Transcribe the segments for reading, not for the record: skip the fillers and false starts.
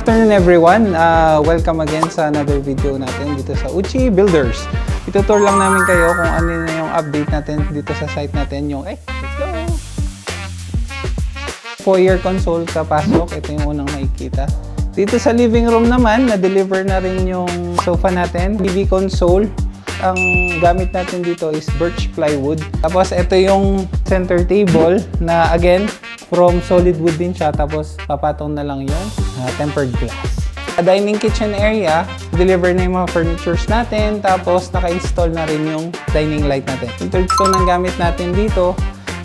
afternoon everyone. Welcome again sa another video natin dito sa Uchi Builders. Itutur lang namin kayo kung ano na yung update natin dito sa site natin. Let's go! Foyer console kapasok. Ito yung unang makikita. Dito sa living room naman, na-deliver na rin yung sofa natin. TV console. Ang gamit natin dito is birch plywood. Tapos ito yung center table na again, from solid wood din siya, tapos papatong na lang yung tempered glass. Sa dining kitchen area, deliver na yung mga furnitures natin, tapos naka-install na rin yung dining light natin. Yung third stone ang gamit natin dito.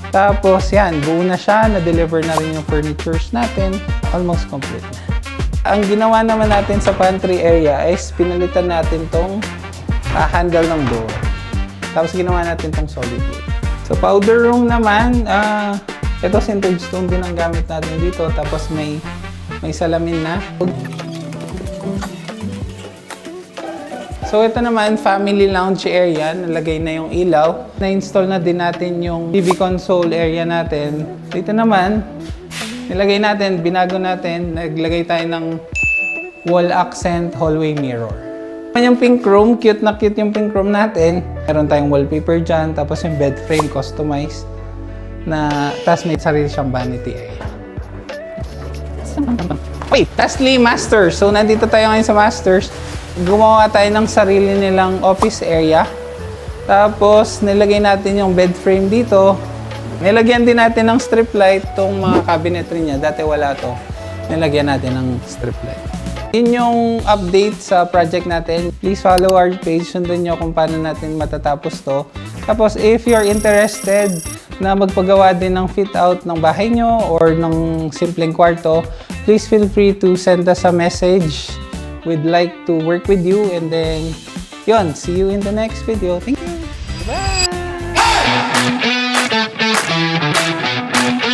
Tapos yan, buo na siya, na-deliver na rin yung furnitures natin. Almost complete na. Ang ginawa naman natin sa pantry area is pinalitan natin tong handle ng door. Tapos ginawa natin tong solid wood. So powder room naman, ito sintered stone din ang gamit natin dito. Tapos may salamin na. So ito naman, family lounge area. Nalagay na yung ilaw. Na-install na din natin yung TV console area natin. Dito naman, nilagay natin, binago natin. Naglagay tayo ng wall accent hallway mirror. Yung pink room, cute na cute yung pink room natin. Meron tayong wallpaper dyan. Tapos yung bed frame customized. Tapos may sarili siyang vanity area. Wait, lastly, Masters. So, nandito tayo ngayon sa Masters. Gumawa tayo ng sarili nilang office area. Tapos, nilagay natin yung bed frame dito. Nilagyan din natin ng strip light itong mga cabinetry niya. Dati wala to. Nilagyan natin ng strip light. Yun yung update sa project natin. Please follow our page. Sundin nyo kung paano natin matatapos to. Tapos, if you're interested na magpagawa din ng fit out ng bahay nyo or ng simpleng kwarto, please feel free to send us a message. We'd like to work with you, and then yun, see you in the next video. Thank you!